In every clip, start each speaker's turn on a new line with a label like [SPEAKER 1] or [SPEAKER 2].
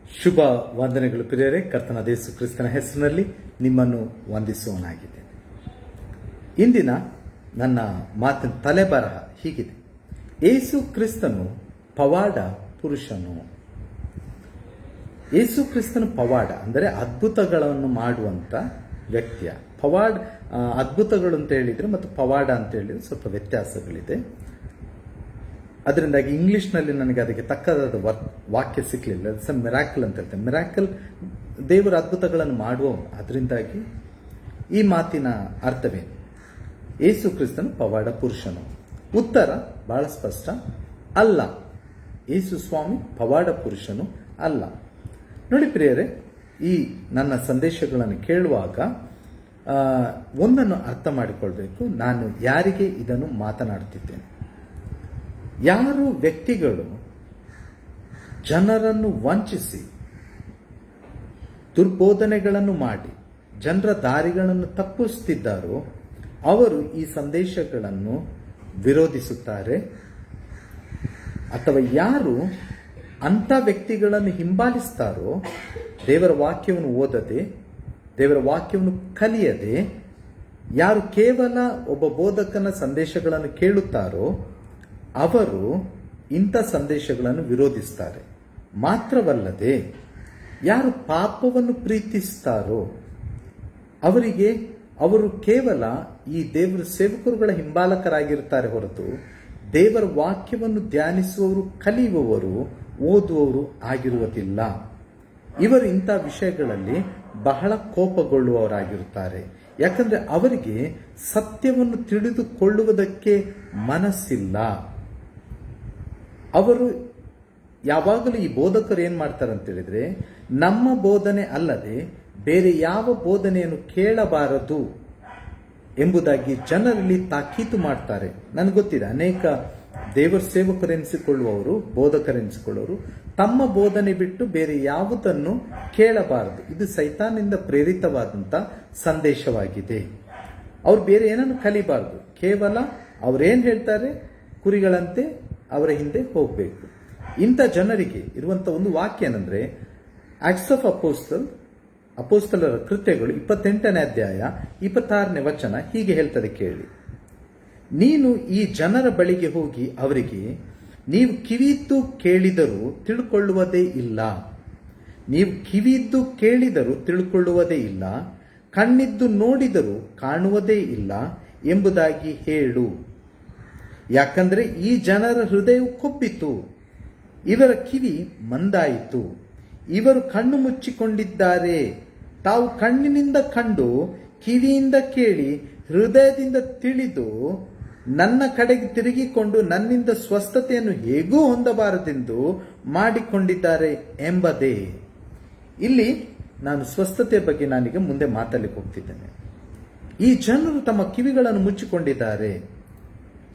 [SPEAKER 1] ಶುಭ ವಂದನೆಗಳು ಪ್ರಿಯರೇ. ಕರ್ತನಾದ ಯೇಸು ಕ್ರಿಸ್ತನ ಹೆಸರಿನಲ್ಲಿ ನಿಮ್ಮನ್ನು ವಂದಿಸುವನಾಗಿದ್ದೇನೆ. ಇಂದಿನ ನನ್ನ ಮಾತಿನ ತಲೆಬರಹ ಹೀಗಿದೆ: ಯೇಸು ಕ್ರಿಸ್ತನು ಪವಾಡ ಪುರುಷನು. ಯೇಸು ಕ್ರಿಸ್ತನು ಪವಾಡ ಅಂದರೆ ಅದ್ಭುತಗಳನ್ನು ಮಾಡುವಂತ ವ್ಯಕ್ತಿಯ. ಅದ್ಭುತಗಳು ಅಂತ ಹೇಳಿದ್ರೆ ಮತ್ತು ಪವಾಡ ಅಂತ ಹೇಳಿದ್ರೆ ಸ್ವಲ್ಪ ವ್ಯತ್ಯಾಸಗಳಿದೆ. ಅದರಿಂದಾಗಿ ಇಂಗ್ಲಿಷ್ನಲ್ಲಿ ನನಗೆ ಅದಕ್ಕೆ ತಕ್ಕದಾದ ವಾಕ್ಯ ಸಿಕ್ಕಲಿಲ್ಲ. ಅದು ಮಿರಾಕಲ್ ಅಂತ ಹೇಳ್ತೇನೆ. ಮಿರಾಕಲ್ ದೇವರ ಅದ್ಭುತಗಳನ್ನು ಮಾಡುವವನು. ಅದರಿಂದಾಗಿ ಈ ಮಾತಿನ ಅರ್ಥವೇನು? ಯೇಸು ಕ್ರಿಸ್ತನು ಪವಾಡ ಪುರುಷನು. ಉತ್ತರ ಬಹಳ ಸ್ಪಷ್ಟ: ಅಲ್ಲ, ಯೇಸು ಸ್ವಾಮಿ ಪವಾಡ ಪುರುಷನು ಅಲ್ಲ. ನೋಡಿ ಪ್ರಿಯರೇ, ಈ ನನ್ನ ಸಂದೇಶಗಳನ್ನು ಕೇಳುವಾಗ ಒಂದನ್ನು ಅರ್ಥ ಮಾಡಿಕೊಳ್ಬೇಕು. ನಾನು ಯಾರಿಗೆ ಇದನ್ನು ಮಾತನಾಡ್ತಿದ್ದೇನೆ? ಯಾರು ವ್ಯಕ್ತಿಗಳು ಜನರನ್ನು ವಂಚಿಸಿ ದುರ್ಬೋಧನೆಗಳನ್ನು ಮಾಡಿ ಜನರ ದಾರಿಗಳನ್ನು ತಪ್ಪಿಸುತ್ತಿದ್ದಾರೋ ಅವರು ಈ ಸಂದೇಶಗಳನ್ನು ವಿರೋಧಿಸುತ್ತಾರೆ. ಅಥವಾ ಯಾರು ಅಂಥ ವ್ಯಕ್ತಿಗಳನ್ನು ಹಿಂಬಾಲಿಸ್ತಾರೋ, ದೇವರ ವಾಕ್ಯವನ್ನು ಓದದೆ, ದೇವರ ವಾಕ್ಯವನ್ನು ಕಲಿಯದೆ, ಯಾರು ಕೇವಲ ಒಬ್ಬ ಬೋಧಕನ ಸಂದೇಶಗಳನ್ನು ಕೇಳುತ್ತಾರೋ ಅವರು ಇಂಥ ಸಂದೇಶಗಳನ್ನು ವಿರೋಧಿಸ್ತಾರೆ. ಮಾತ್ರವಲ್ಲದೆ ಯಾರು ಪಾಪವನ್ನು ಪ್ರೀತಿಸ್ತಾರೋ ಅವರು ಕೇವಲ ಈ ದೇವರ ಸೇವಕರುಗಳ ಹಿಂಬಾಲಕರಾಗಿರ್ತಾರೆ ಹೊರತು ದೇವರ ವಾಕ್ಯವನ್ನು ಧ್ಯಾನಿಸುವವರು, ಕಲಿಯುವವರು, ಓದುವವರು ಆಗಿರುವುದಿಲ್ಲ. ಇವರು ಇಂಥ ವಿಷಯಗಳಲ್ಲಿ ಬಹಳ ಕೋಪಗೊಳ್ಳುವವರಾಗಿರುತ್ತಾರೆ. ಯಾಕಂದ್ರೆ ಅವರಿಗೆ ಸತ್ಯವನ್ನು ತಿಳಿದುಕೊಳ್ಳುವುದಕ್ಕೆ ಮನಸ್ಸಿಲ್ಲ. ಅವರು ಯಾವಾಗಲೂ ಈ ಬೋಧಕರು ಏನ್ ಮಾಡ್ತಾರೆ ಅಂತ ಹೇಳಿದ್ರೆ, ನಮ್ಮ ಬೋಧನೆ ಅಲ್ಲದೆ ಬೇರೆ ಯಾವ ಬೋಧನೆಯನ್ನು ಕೇಳಬಾರದು ಎಂಬುದಾಗಿ ಜನರಲ್ಲಿ ತಾಕೀತು ಮಾಡ್ತಾರೆ. ನನಗೆ ಗೊತ್ತಿದೆ, ಅನೇಕ ದೇವರ ಸೇವಕರೆನಿಸಿಕೊಳ್ಳುವವರು, ಬೋಧಕರೆನಿಸಿಕೊಳ್ಳುವವರು ತಮ್ಮ ಬೋಧನೆ ಬಿಟ್ಟು ಬೇರೆ ಯಾವುದನ್ನು ಕೇಳಬಾರದು. ಇದು ಸೈತಾನಿಂದ ಪ್ರೇರಿತವಾದಂಥ ಸಂದೇಶವಾಗಿದೆ. ಅವ್ರು ಬೇರೆ ಏನನ್ನು ಕಲಿಬಾರದು. ಕೇವಲ ಅವರೇನು ಹೇಳ್ತಾರೆ ಕುರಿಗಳಂತೆ ಅವರ ಹಿಂದೆ ಹೋಗಬೇಕು. ಇಂಥ ಜನರಿಗೆ ಇರುವಂಥ ಒಂದು ವಾಕ್ಯ ಏನಂದ್ರೆ, ಆಕ್ಟ್ಸ್ ಆಫ್ ಅಪೋಸ್ತಲರ ಕೃತ್ಯಗಳು 28ನೇ ಅಧ್ಯಾಯ 26ನೇ ವಚನ ಹೀಗೆ ಹೇಳ್ತದೆ, ಕೇಳಿ: ನೀನು ಈ ಜನರ ಬಳಿಗೆ ಹೋಗಿ ಅವರಿಗೆ, ನೀವು ಕಿವಿದ್ದು ಕೇಳಿದರೂ ತಿಳ್ಕೊಳ್ಳುವುದೇ ಇಲ್ಲ, ನೀವು ಕಿವಿದ್ದು ಕೇಳಿದರೂ ತಿಳ್ಕೊಳ್ಳುವುದೇ ಇಲ್ಲ, ಕಣ್ಣಿದ್ದು ನೋಡಿದರೂ ಕಾಣುವುದೇ ಇಲ್ಲ ಎಂಬುದಾಗಿ ಹೇಳು. ಯಾಕಂದ್ರೆ ಈ ಜನರ ಹೃದಯವು ಕೊಬ್ಬಿತು, ಇವರ ಕಿವಿ ಮಂದಾಯಿತು, ಇವರು ಕಣ್ಣು ಮುಚ್ಚಿಕೊಂಡಿದ್ದಾರೆ. ತಾವು ಕಣ್ಣಿನಿಂದ ಕಂಡು, ಕಿವಿಯಿಂದ ಕೇಳಿ, ಹೃದಯದಿಂದ ತಿಳಿದು ನನ್ನ ಕಡೆಗೆ ತಿರುಗಿಕೊಂಡು ನನ್ನಿಂದ ಸ್ವಸ್ಥತೆಯನ್ನು ಹೇಗೂ ಹೊಂದಬಾರದೆಂದು ಮಾಡಿಕೊಂಡಿದ್ದಾರೆ ಎಂಬುದೇ. ಇಲ್ಲಿ ನಾನು ಸ್ವಸ್ಥತೆಯ ಬಗ್ಗೆ ನಾನೀಗ ಮುಂದೆ ಮಾತಾಡಲಿಕ್ಕೆ ಹೋಗ್ತಿದ್ದೇನೆ. ಈ ಜನರು ತಮ್ಮ ಕಿವಿಗಳನ್ನು ಮುಚ್ಚಿಕೊಂಡಿದ್ದಾರೆ.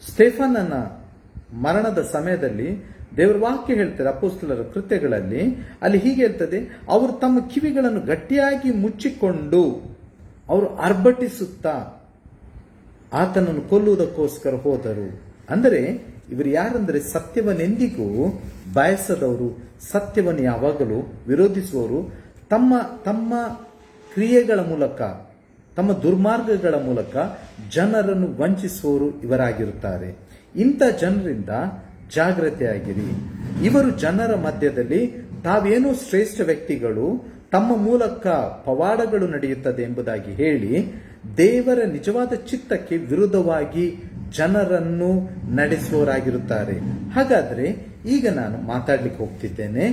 [SPEAKER 1] ಸ್ಟೆಫನನ ಮರಣದ ಸಮಯದಲ್ಲಿ ದೇವರ ವಾಕ್ಯ ಹೇಳ್ತಾರೆ, ಅಪೊಸ್ತಲರ ಕೃತ್ಯಗಳಲ್ಲಿ ಅಲ್ಲಿ ಹೀಗೆ ಹೇಳ್ತದೆ, ಅವರು ತಮ್ಮ ಕಿವಿಗಳನ್ನು ಗಟ್ಟಿಯಾಗಿ ಮುಚ್ಚಿಕೊಂಡು ಅವರು ಅರ್ಭಟಿಸುತ್ತಾ ಆತನನ್ನು ಕೊಲ್ಲುವುದಕ್ಕೋಸ್ಕರ ಹೋದರು. ಅಂದರೆ ಇವರು ಯಾರಂದ್ರೆ ಸತ್ಯವನ್ನೆಂದಿಗೂ ಬಯಸದವರು, ಸತ್ಯವನ್ನು ಯಾವಾಗಲೂ ವಿರೋಧಿಸುವವರು, ತಮ್ಮ ತಮ್ಮ ಕ್ರಿಯೆಗಳ ಮೂಲಕ, ತಮ್ಮ ದುರ್ಮಾರ್ಗಗಳ ಮೂಲಕ ಜನರನ್ನು ವಂಚಿಸುವವರು ಇವರಾಗಿರುತ್ತಾರೆ. ಇಂಥ ಜನರಿಂದ ಜಾಗೃತಿಯಾಗಿರಿ. ಇವರು ಜನರ ಮಧ್ಯದಲ್ಲಿ ತಾವೇನೋ ಶ್ರೇಷ್ಠ ವ್ಯಕ್ತಿಗಳು, ತಮ್ಮ ಮೂಲಕ ಪವಾಡಗಳು ನಡೆಯುತ್ತದೆ ಎಂಬುದಾಗಿ ಹೇಳಿ ದೇವರ ನಿಜವಾದ ಚಿತ್ತಕ್ಕೆ ವಿರುದ್ಧವಾಗಿ ಜನರನ್ನು ನಡೆಸುವವರಾಗಿರುತ್ತಾರೆ. ಹಾಗಾದ್ರೆ ಈಗ ನಾನು ಮಾತಾಡ್ಲಿಕ್ಕೆ ಹೋಗ್ತಿದ್ದೇನೆ,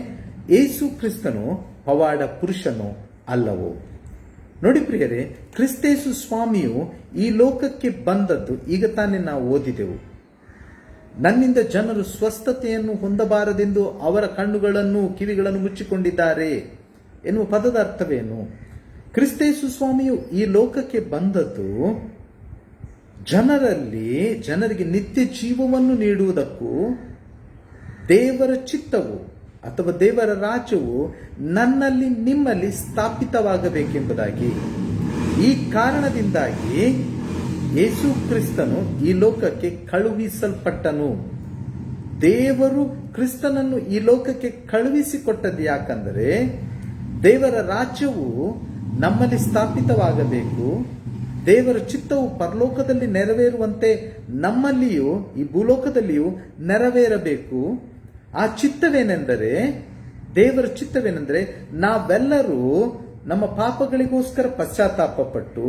[SPEAKER 1] ಯೇಸು ಕ್ರಿಸ್ತನು ಪವಾಡ ಪುರುಷನು ಅಲ್ಲವೋ? ನೋಡಿ ಪ್ರಿಯರೇ, ಕ್ರಿಸ್ತೇಸು ಸ್ವಾಮಿಯು ಈ ಲೋಕಕ್ಕೆ ಬಂದದ್ದು ಈಗ ತಾನೇ ನಾವು ಓದಿದೆವು. ನನ್ನಿಂದ ಜನರು ಸ್ವಸ್ಥತೆಯನ್ನು ಹೊಂದಬಾರದೆಂದು ಅವರ ಕಣ್ಣುಗಳನ್ನು ಕಿವಿಗಳನ್ನು ಮುಚ್ಚಿಕೊಂಡಿದ್ದಾರೆ ಎನ್ನುವ ಪದದ ಅರ್ಥವೇನು? ಕ್ರಿಸ್ತೇಸು ಸ್ವಾಮಿಯು ಈ ಲೋಕಕ್ಕೆ ಬಂದದ್ದು ಜನರಿಗೆ ನಿತ್ಯ ಜೀವವನ್ನು ನೀಡುವುದಕ್ಕೂ, ದೇವರ ಚಿತ್ತವು ಅಥವಾ ದೇವರ ರಾಜ್ಯವು ನನ್ನಲ್ಲಿ ನಿಮ್ಮಲ್ಲಿ ಸ್ಥಾಪಿತವಾಗಬೇಕೆಂಬುದಾಗಿ. ಈ ಕಾರಣದಿಂದಾಗಿ ಯೇಸು ಕ್ರಿಸ್ತನು ಈ ಲೋಕಕ್ಕೆ ಕಳುಹಿಸಲ್ಪಟ್ಟನು. ದೇವರು ಕ್ರಿಸ್ತನನ್ನು ಈ ಲೋಕಕ್ಕೆ ಕಳುಹಿಸಿಕೊಟ್ಟದ್ದು ಯಾಕಂದರೆ ದೇವರ ರಾಜ್ಯವು ನಮ್ಮಲ್ಲಿ ಸ್ಥಾಪಿತವಾಗಬೇಕು, ದೇವರ ಚಿತ್ತವು ಪರಲೋಕದಲ್ಲಿ ನೆರವೇರುವಂತೆ ನಮ್ಮಲ್ಲಿಯೂ ಈ ಭೂಲೋಕದಲ್ಲಿಯೂ ನೆರವೇರಬೇಕು. ಆ ಚಿತ್ತವೇನೆಂದರೆ, ದೇವರ ಚಿತ್ತವೇನೆಂದರೆ, ನಾವೆಲ್ಲರೂ ನಮ್ಮ ಪಾಪಗಳಿಗೋಸ್ಕರ ಪಶ್ಚಾತ್ತಾಪಪಟ್ಟು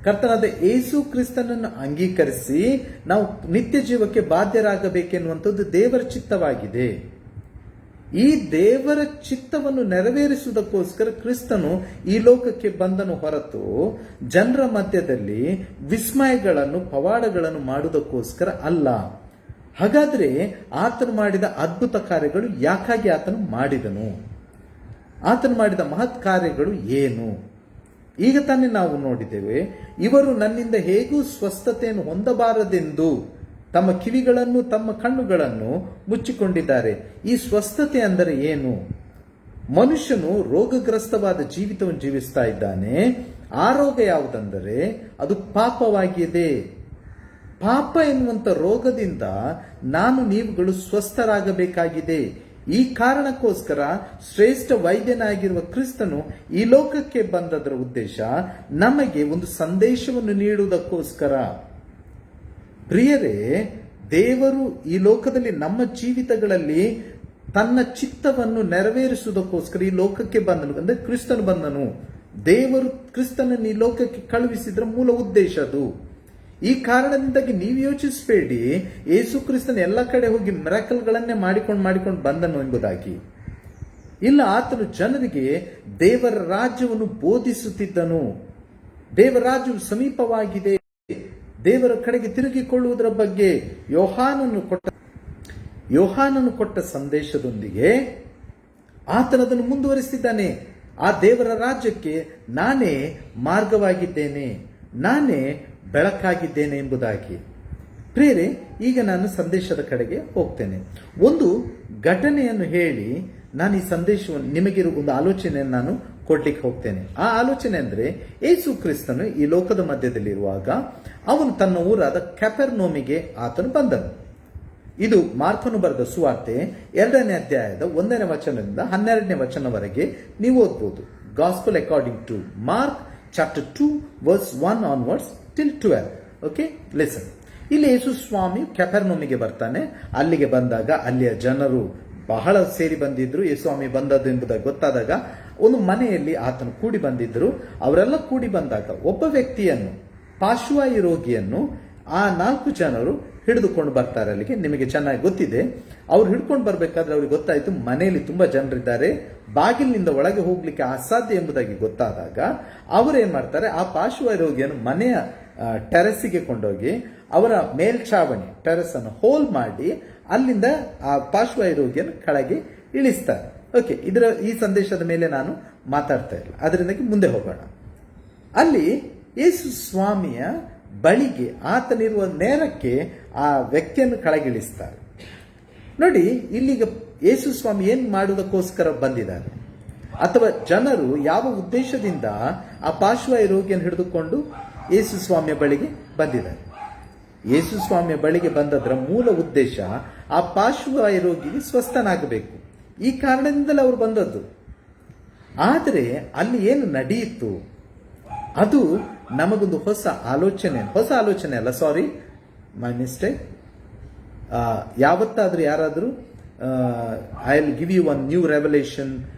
[SPEAKER 1] ಕರ್ತನಾದ ಯೇಸು ಕ್ರಿಸ್ತನನ್ನು ಅಂಗೀಕರಿಸಿ ನಾವು ನಿತ್ಯ ಜೀವಕ್ಕೆ ಬಾಧ್ಯರಾಗಬೇಕೆನ್ನುವಂಥದ್ದು ದೇವರ ಚಿತ್ತವಾಗಿದೆ. ಈ ದೇವರ ಚಿತ್ತವನ್ನು ನೆರವೇರಿಸುವುದಕ್ಕೋಸ್ಕರ ಕ್ರಿಸ್ತನು ಈ ಲೋಕಕ್ಕೆ ಬಂದನು ಹೊರತು ಜನರ ಮಧ್ಯದಲ್ಲಿ ವಿಸ್ಮಯಗಳನ್ನು ಪವಾಡಗಳನ್ನು ಮಾಡುವುದಕ್ಕೋಸ್ಕರ ಅಲ್ಲ. ಹಾಗಾದ್ರೆ ಆತನು ಮಾಡಿದ ಅದ್ಭುತ ಕಾರ್ಯಗಳು ಯಾಕಾಗಿ ಆತನು ಮಾಡಿದನು? ಆತನು ಮಾಡಿದ ಮಹತ್ ಕಾರ್ಯಗಳು ಏನು? ಈಗ ತಾನೇ ನಾವು ನೋಡಿದ್ದೇವೆ, ಇವರು ನನ್ನಿಂದ ಹೇಗೂ ಸ್ವಸ್ಥತೆಯನ್ನು ಹೊಂದಬಾರದೆಂದು ತಮ್ಮ ಕಿವಿಗಳನ್ನು ತಮ್ಮ ಕಣ್ಣುಗಳನ್ನು ಮುಚ್ಚಿಕೊಂಡಿದ್ದಾರೆ. ಈ ಸ್ವಸ್ಥತೆ ಅಂದರೆ ಏನು? ಮನುಷ್ಯನು ರೋಗಗ್ರಸ್ತವಾದ ಜೀವಿತವನ್ನು ಜೀವಿಸ್ತಾ ಇದ್ದಾನೆ. ಆ ರೋಗ ಯಾವುದೆಂದರೆ ಅದು ಪಾಪವಾಗಿದೆ. ಪಾಪ ಎನ್ನುವಂಥ ರೋಗದಿಂದ ನೀವುಗಳು ಸ್ವಸ್ಥರಾಗಬೇಕಾಗಿದೆ. ಈ ಕಾರಣಕ್ಕೋಸ್ಕರ ಶ್ರೇಷ್ಠ ವೈದ್ಯನಾಗಿರುವ ಕ್ರಿಸ್ತನು ಈ ಲೋಕಕ್ಕೆ ಬಂದದರ ಉದ್ದೇಶ ನಮಗೆ ಒಂದು ಸಂದೇಶವನ್ನು ನೀಡುವುದಕ್ಕೋಸ್ಕರ. ಪ್ರಿಯರೇ, ದೇವರು ಈ ಲೋಕದಲ್ಲಿ ನಮ್ಮ ಜೀವಿತಗಳಲ್ಲಿ ತನ್ನ ಚಿತ್ತವನ್ನು ನೆರವೇರಿಸುವುದಕ್ಕೋಸ್ಕರ ಈ ಲೋಕಕ್ಕೆ ಬಂದನು. ಅಂದ್ರೆ ಕ್ರಿಸ್ತನು ಬಂದನು. ದೇವರು ಕ್ರಿಸ್ತನನ್ನು ಈ ಲೋಕಕ್ಕೆ ಕಳುಹಿಸಿದ್ರ ಮೂಲ ಉದ್ದೇಶ ಅದು. ಈ ಕಾರಣದಿಂದಾಗಿ ನೀವು ಯೋಚಿಸಬೇಡಿ ಯೇಸು ಕ್ರಿಸ್ತನ ಎಲ್ಲ ಕಡೆ ಹೋಗಿ ಮಿರಾಕಲ್ಗಳನ್ನೇ ಮಾಡಿಕೊಂಡು ಬಂದನು ಎಂಬುದಾಗಿ. ಇಲ್ಲ, ಆತನು ಜನರಿಗೆ ದೇವರ ರಾಜ್ಯವನ್ನು ಬೋಧಿಸುತ್ತಿದ್ದನು. ದೇವರ ರಾಜ್ಯವು ಸಮೀಪವಾಗಿದೆ, ದೇವರ ಕಡೆಗೆ ತಿರುಗಿಕೊಳ್ಳುವುದರ ಬಗ್ಗೆ ಯೋಹಾನನು ಕೊಟ್ಟ ಸಂದೇಶದೊಂದಿಗೆ ಆತನದನ್ನು ಮುಂದುವರಿಸಿದ್ದಾನೆ. ಆ ದೇವರ ರಾಜ್ಯಕ್ಕೆ ನಾನೇ ಮಾರ್ಗವಾಗಿದ್ದೇನೆ, ನಾನೇ ಬೆಳಕಾಗಿದ್ದೇನೆ ಎಂಬುದಾಗಿ. ಪ್ರಿಯರೇ, ಈಗ ನಾನು ಸಂದೇಶದ ಕಡೆಗೆ ಹೋಗ್ತೇನೆ. ಒಂದು ಘಟನೆಯನ್ನು ಹೇಳಿ ನಾನು ಈ ಸಂದೇಶವನ್ನು ನಿಮಗಿರುವ ಒಂದು ಆಲೋಚನೆಯನ್ನು ನಾನು ಕೊಡ್ಲಿಕ್ಕೆ ಹೋಗ್ತೇನೆ. ಆ ಆಲೋಚನೆ ಅಂದ್ರೆ, ಯೇಸು ಕ್ರಿಸ್ತನು ಈ ಲೋಕದ ಮಧ್ಯದಲ್ಲಿರುವಾಗ ಅವನು ತನ್ನ ಊರಾದ ಕ್ಯಾಪೆರ್ನೌಮಿಗೆ ಆತನು ಬಂದನು. ಇದು ಮಾರ್ಕನು ಬರೆದ ಸುವಾರ್ತೆ 2ನೇ ಅಧ್ಯಾಯದ 1ನೇ ವಚನದಿಂದ 12ನೇ ವಚನವರೆಗೆ ನೀವು ಓದ್ಬೋದು. Gospel according to Mark chapter 2 verse 1 onwards till 12. Okay, listen. ಇಲ್ಲಿ ಯೇಸು ಸ್ವಾಮಿ ಕ್ಯಾಪೆರ್ನೌಮಿಗೆ ಬರ್ತಾನೆ. ಅಲ್ಲಿಗೆ ಬಂದಾಗ ಅಲ್ಲಿಯ ಜನರು ಬಹಳ ಸೇರಿ ಬಂದಿದ್ರು. ಯೇಸು ಸ್ವಾಮಿ ಬಂದದ್ದು ಎಂಬುದಾಗಿ ಗೊತ್ತಾದಾಗ ಒಂದು ಮನೆಯಲ್ಲಿ ಆತನು ಕೂಡಿ ಬಂದಿದ್ರು. ಅವರೆಲ್ಲ ಕೂಡಿ ಬಂದಾಗ ಒಬ್ಬ ವ್ಯಕ್ತಿಯನ್ನು, ಪಾರ್ಶ್ವವಾಯು ರೋಗಿಯನ್ನು ಆ 4 ಜನರು ಹಿಡಿದುಕೊಂಡು ಬರ್ತಾರೆ ಅಲ್ಲಿಗೆ. ನಿಮಗೆ ಚೆನ್ನಾಗಿ ಗೊತ್ತಿದೆ. ಅವ್ರು ಹಿಡ್ಕೊಂಡು ಬರ್ಬೇಕಾದ್ರೆ ಅವ್ರಿಗೆ ಗೊತ್ತಾಯ್ತು ಮನೆಯಲ್ಲಿ ತುಂಬಾ ಜನರಿದ್ದಾರೆ, ಬಾಗಿಲಿನಿಂದ ಒಳಗೆ ಹೋಗ್ಲಿಕ್ಕೆ ಅಸಾಧ್ಯ ಎಂಬುದಾಗಿ ಗೊತ್ತಾದಾಗ ಅವರೇನ್ ಮಾಡ್ತಾರೆ, ಆ ಪಾರ್ಶ್ವವಾಯು ರೋಗಿಯನ್ನು ಮನೆಯ ಟೆರೆಸ್ಸಿಗೆ ಕೊಂಡೋಗಿ ಅವರ ಮೇಲ್ಛಾವಣಿ ಟೆರೆಸ್ ಅನ್ನು ಹೋಲ್ ಮಾಡಿ ಅಲ್ಲಿಂದ ಆ ಪಾರ್ಶ್ವವಾಯು ರೋಗಿಯನ್ನು ಕೆಳಗೆ ಇಳಿಸ್ತಾರೆ. ಓಕೆ, ಈ ಸಂದೇಶದ ಮೇಲೆ ನಾನು ಮಾತಾಡ್ತಾ ಇಲ್ಲ, ಅದರಿಂದಾಗಿ ಮುಂದೆ ಹೋಗೋಣ. ಅಲ್ಲಿ ಯೇಸು ಸ್ವಾಮಿಯ ಬಳಿಗೆ ಆತನಿರುವ ನೇರಕ್ಕೆ ಆ ವ್ಯಕ್ತಿಯನ್ನು ಕೆಳಗಿಳಿಸ್ತಾರೆ. ನೋಡಿ, ಇಲ್ಲಿಗ ಯೇಸು ಸ್ವಾಮಿ ಏನ್ ಮಾಡುವುದಕ್ಕೋಸ್ಕರ ಬಂದಿದ್ದಾರೆ, ಅಥವಾ ಜನರು ಯಾವ ಉದ್ದೇಶದಿಂದ ಆ ಪಾರ್ಶ್ವವಾಯು ರೋಗಿಯನ್ನು ಹಿಡಿದುಕೊಂಡು ಯೇಸು ಸ್ವಾಮಿಯ ಬಳಿಗೆ ಬಂದಿದ್ದಾರೆ. ಯೇಸು ಸ್ವಾಮಿಯ ಬಳಿಗೆ ಬಂದದ್ರ ಮೂಲ ಉದ್ದೇಶ ಆ ಪಾರ್ಶ್ವವಾಯು ರೋಗಿಗೆ ಸ್ವಸ್ಥನಾಗಬೇಕು. ಈ ಕಾರಣದಿಂದಲೇ ಅವರು ಬಂದದ್ದು. ಆದರೆ ಅಲ್ಲಿ ಏನು ನಡೆಯಿತು ಅದು ನಮಗೊಂದು ಹೊಸ ಆಲೋಚನೆ ಅಲ್ಲ, ಸಾರಿ, ಮೈ ಮಿಸ್ಟೇಕ್. ಯಾವತ್ತಾದ್ರೂ ಯಾರಾದರೂ I will give you one new revolution,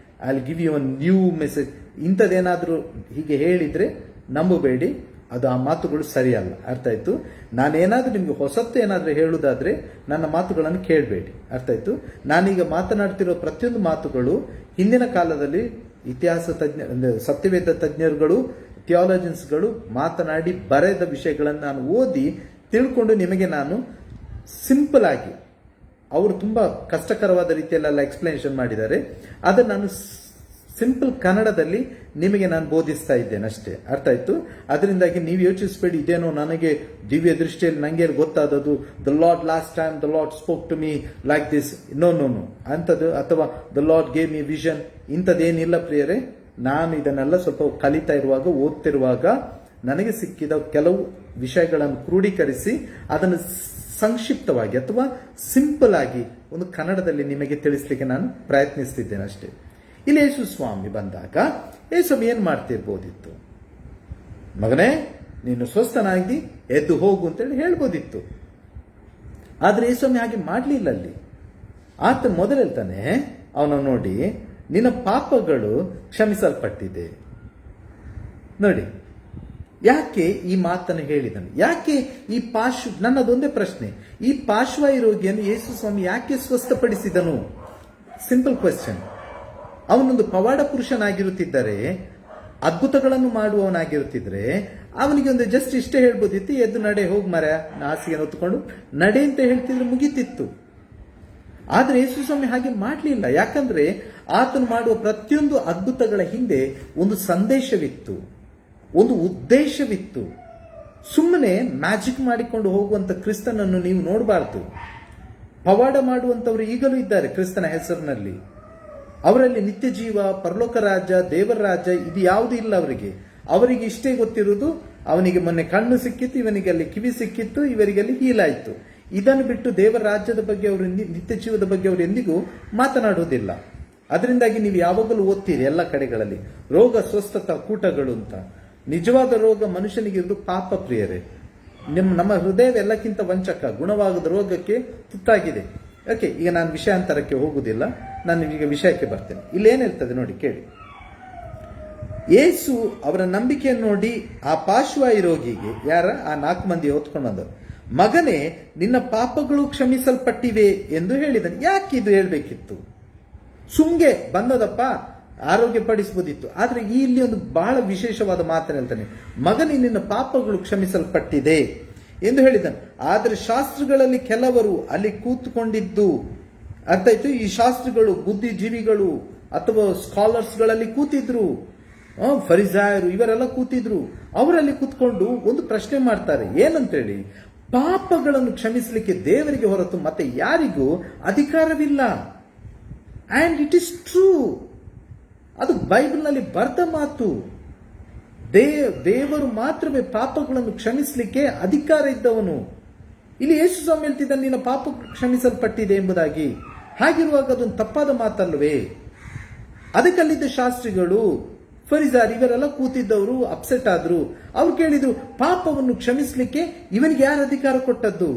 [SPEAKER 1] I will give you one new message ಇಂಥದ್ದೇನಾದರೂ ಹೀಗೆ ಹೇಳಿದ್ರೆ ನಂಬಬೇಡಿ, ಅದು ಆ ಮಾತುಗಳು ಸರಿಯಲ್ಲ. ಅರ್ಥ ಆಯ್ತು? ನಾನೇನಾದ್ರೂ ನಿಮ್ಗೆ ಹೊಸತ್ತು ಏನಾದ್ರೂ ಹೇಳುವುದಾದ್ರೆ ನನ್ನ ಮಾತುಗಳನ್ನು ಕೇಳಬೇಡಿ. ಅರ್ಥ ಆಯ್ತು? ನಾನೀಗ ಮಾತನಾಡ್ತಿರೋ ಪ್ರತಿಯೊಂದು ಮಾತುಗಳು ಹಿಂದಿನ ಕಾಲದಲ್ಲಿ ಇತಿಹಾಸ ಸತ್ಯವೇದ ತಜ್ಞರುಗಳು, ಥಿಯಾಲಜಿನ್ಸ್ಗಳು ಮಾತನಾಡಿ ಬರೆದ ವಿಷಯಗಳನ್ನು ನಾನು ಓದಿ ತಿಳ್ಕೊಂಡು ನಿಮಗೆ ನಾನು ಸಿಂಪಲ್ ಆಗಿ, ಅವರು ತುಂಬಾ ಕಷ್ಟಕರವಾದ ರೀತಿಯಲ್ಲೆಲ್ಲ ಎಕ್ಸ್ಪ್ಲನೇಷನ್ ಮಾಡಿದ್ದಾರೆ, ಅದನ್ನು ನಾನು ಸಿಂಪಲ್ ಕನ್ನಡದಲ್ಲಿ ನಿಮಗೆ ನಾನು ಬೋಧಿಸ್ತಾ ಇದ್ದೇನೆ ಅಷ್ಟೇ. ಅರ್ಥ ಆಯ್ತು? ಅದರಿಂದಾಗಿ ನೀವು ಯೋಚಿಸಬೇಡಿ ಇದೇನೋ ನನಗೆ ದಿವ್ಯ ದೃಷ್ಟಿಯಲ್ಲಿ ನಂಗೆ ಗೊತ್ತಾದದ್ದು, the lord last time the lord spoke to me like this, no ಅಂಥದ್ದು, ಅಥವಾ the lord gave me vision, ಇಂಥದ್ದೇನಿಲ್ಲ ಪ್ರಿಯರೇ. ನಾನು ಇದನ್ನೆಲ್ಲ ಸ್ವಲ್ಪ ಕಲಿತಾ ಇರುವಾಗ, ಓದ್ತಿರುವಾಗ ನನಗೆ ಸಿಕ್ಕಿದ ಕೆಲವು ವಿಷಯಗಳನ್ನು ಕ್ರೋಢೀಕರಿಸಿ ಅದನ್ನು ಸಂಕ್ಷಿಪ್ತವಾಗಿ ಅಥವಾ ಸಿಂಪಲ್ ಆಗಿ ಒಂದು ಕನ್ನಡದಲ್ಲಿ ನಿಮಗೆ ತಿಳಿಸ್ಲಿಕ್ಕೆ ನಾನು ಪ್ರಯತ್ನಿಸ್ತಿದ್ದೇನೆ ಅಷ್ಟೇ. ಇಲ್ಲಿ ಯೇಸು ಸ್ವಾಮಿ ಬಂದಾಗ ಯೇಸು ಏನು ಮಾಡ್ತಿರ್ಬೋದಿತ್ತು? ಮಗನೇ, ನೀನು ಸ್ವಸ್ಥನಾಗಿ ಎದ್ದು ಹೋಗು ಅಂತೇಳಿ ಹೇಳ್ಬೋದಿತ್ತು. ಆದರೆ ಯೇಸ್ವಾಮಿ ಹಾಗೆ ಮಾಡಲಿಲ್ಲ. ಅಲ್ಲಿ ಆತ ಮೊದಲು ಹೇಳ್ತಾನೆ, ಅವನ ನೋಡಿ, ನಿನ್ನ ಪಾಪಗಳು ಕ್ಷಮಿಸಲ್ಪಟ್ಟಿದೆ. ನೋಡಿ, ಯಾಕೆ ಈ ಮಾತನ್ನು ಹೇಳಿದನು? ಯಾಕೆ ಈ ನನ್ನದೊಂದೇ ಪ್ರಶ್ನೆ, ಈ ಪಾರ್ಶ್ವವಾಯು ರೋಗಿಯನ್ನು ಯೇಸು ಸ್ವಾಮಿ ಯಾಕೆ ಸ್ವಸ್ಥಪಡಿಸಿದನು? Simple question. ಅವನೊಂದು ಪವಾಡ ಪುರುಷನಾಗಿರುತ್ತಿದ್ದರೆ, ಅದ್ಭುತಗಳನ್ನು ಮಾಡುವವನಾಗಿರುತ್ತಿದ್ರೆ, ಅವನಿಗೆ ಒಂದು ಜಸ್ಟ್ ಇಷ್ಟೇ ಹೇಳ್ಬೋದಿತ್ತು, ಎದ್ದು ನಡೆ, ಹೋಗಿ ಮರ, ಹಾಸಿಗೆ ಹೊತ್ತುಕೊಂಡು ನಡೆ ಅಂತ ಹೇಳ್ತಿದ್ರೆ ಮುಗಿತಿತ್ತು. ಆದರೆ ಯೇಸು ಸ್ವಾಮಿ ಹಾಗೆ ಮಾಡಲಿಲ್ಲ. ಯಾಕಂದ್ರೆ ಆತನು ಮಾಡುವ ಪ್ರತಿಯೊಂದು ಅದ್ಭುತಗಳ ಹಿಂದೆ ಒಂದು ಸಂದೇಶವಿತ್ತು, ಒಂದು ಉದ್ದೇಶವಿತ್ತು. ಸುಮ್ಮನೆ ಮ್ಯಾಜಿಕ್ ಮಾಡಿಕೊಂಡು ಹೋಗುವಂತ ಕ್ರಿಸ್ತನನ್ನು ನೀವು ನೋಡಬಾರ್ದು. ಪವಾಡ ಮಾಡುವಂತವರು ಈಗಲೂ ಇದ್ದಾರೆ ಕ್ರಿಸ್ತನ ಹೆಸರಿನಲ್ಲಿ. ಅವರಲ್ಲಿ ನಿತ್ಯ ಜೀವ, ಪರಲೋಕ ರಾಜ್ಯ, ದೇವರ ರಾಜ್ಯ ಇದು ಯಾವುದೂ ಇಲ್ಲ ಅವರಿಗೆ ಇಷ್ಟೇ ಗೊತ್ತಿರುವುದು, ಅವನಿಗೆ ಮೊನ್ನೆ ಕಣ್ಣು ಸಿಕ್ಕಿತ್ತು, ಇವನಿಗೆ ಅಲ್ಲಿ ಕಿವಿ ಸಿಕ್ಕಿತ್ತು, ಇವರಿಗಲ್ಲಿ ಹೀಲಾಯಿತು. ಇದನ್ನು ಬಿಟ್ಟು ದೇವರ ರಾಜ್ಯದ ಬಗ್ಗೆ ಅವರು, ನಿತ್ಯ ಜೀವದ ಬಗ್ಗೆ ಅವರು ಎಂದಿಗೂ ಮಾತನಾಡುವುದಿಲ್ಲ. ಅದರಿಂದಾಗಿ ನೀವು ಯಾವಾಗಲೂ ಓದ್ತೀರಿ ಎಲ್ಲ ಕಡೆಗಳಲ್ಲಿ ರೋಗ ಸ್ವಸ್ಥತಾ ಕೂಟಗಳು ಅಂತ. ನಿಜವಾದ ರೋಗ ಮನುಷ್ಯನಿಗಿರುವುದು ಪಾಪ ಪ್ರಿಯರೇ. ನಮ್ಮ ಹೃದಯವೆಲ್ಲಕ್ಕಿಂತ ವಂಚಕ, ಗುಣವಾಗದ ರೋಗಕ್ಕೆ ತುತ್ತಾಗಿದೆ. ಓಕೆ, ಈಗ ನಾನು ವಿಷಯಾಂತರಕ್ಕೆ ಹೋಗುವುದಿಲ್ಲ, ನಾನು ಈಗ ವಿಷಯಕ್ಕೆ ಬರ್ತೇನೆ. ಇಲ್ಲೇನು ಹೇಳ್ತದೆ ನೋಡಿ, ಕೇಳಿ. ಯೇಸು ಅವರ ನಂಬಿಕೆಯನ್ನು ನೋಡಿ ಆ ಪಾರ್ಶ್ವವಾಯು ರೋಗಿಗೆ, ಆ 4 ಮಂದಿ ಹೊತ್ಕೊಂಡು ಬಂದರು, ಮಗನೇ, ನಿನ್ನ ಪಾಪಗಳು ಕ್ಷಮಿಸಲ್ಪಟ್ಟಿವೆ ಎಂದು ಹೇಳಿದನು. ಯಾಕೆ ಇದು ಹೇಳ್ಬೇಕಿತ್ತು? ಸುಮ್ಗೆ ಬಂದದಪ್ಪ, ಆರೋಗ್ಯ ಪಡಿಸಬಹುದಿತ್ತು. ಆದ್ರೆ ಇಲ್ಲಿ ಒಂದು ಬಹಳ ವಿಶೇಷವಾದ ಮಾತನ್ನು ಹೇಳ್ತಾನೆ, ಮಗನೇ, ನಿನ್ನ ಪಾಪಗಳು ಕ್ಷಮಿಸಲ್ಪಟ್ಟಿದೆ ಎಂದು ಹೇಳಿದನು. ಆದರೆ ಶಾಸ್ತ್ರಗಳಲ್ಲಿ ಕೆಲವರು ಅಲ್ಲಿ ಕೂತ್ಕೊಂಡಿದ್ದು, ಅರ್ಥ ಆಯ್ತು, ಈ ಶಾಸ್ತ್ರಿಗಳು, ಬುದ್ಧಿಜೀವಿಗಳು ಅಥವಾ ಸ್ಕಾಲರ್ಸ್ಗಳಲ್ಲಿ ಕೂತಿದ್ರು, ಫರಿಸಾಯರು ಇವರೆಲ್ಲ ಕೂತಿದ್ರು. ಅವರಲ್ಲಿ ಕೂತ್ಕೊಂಡು ಒಂದು ಪ್ರಶ್ನೆ ಮಾಡ್ತಾರೆ, ಏನಂತೇಳಿ, ಪಾಪಗಳನ್ನು ಕ್ಷಮಿಸಲಿಕ್ಕೆ ದೇವರಿಗೆ ಹೊರತು ಮತ್ತೆ ಯಾರಿಗೂ ಅಧಿಕಾರವಿಲ್ಲ. And it is true. ಅದು ಬೈಬಲ್ನಲ್ಲಿ ಬರ್ದ ಮಾತು. ದೇವರು ಮಾತ್ರವೇ ಪಾಪಗಳನ್ನು ಕ್ಷಮಿಸಲಿಕ್ಕೆ ಅಧಿಕಾರ ಇದ್ದವನು. ಇಲ್ಲಿ ಯೇಸು ಸ್ವಾಮಿ ಹೇಳ್ತಿದ್ದಾನೆ, ನಿನ್ನ ಪಾಪ ಕ್ಷಮಿಸಲ್ಪಟ್ಟಿದೆ ಎಂಬುದಾಗಿ. ಹಾಗಿರುವಾಗ ಅದೊಂದು ತಪ್ಪಾದ ಮಾತಲ್ವೇ? ಅದಕ್ಕಲ್ಲಿದ್ದ ಶಾಸ್ತ್ರಿಗಳು, ಫರಿಸಾಯರು ಇವರೆಲ್ಲ ಕೂತಿದ್ದವರು ಅಪ್ಸೆಟ್ ಆದ್ರು. ಅವ್ರು ಕೇಳಿದ್ರು, ಪಾಪವನ್ನು ಕ್ಷಮಿಸಲಿಕ್ಕೆ ಇವನಿಗೆ ಯಾರು ಅಧಿಕಾರ ಕೊಟ್ಟದ್ದು?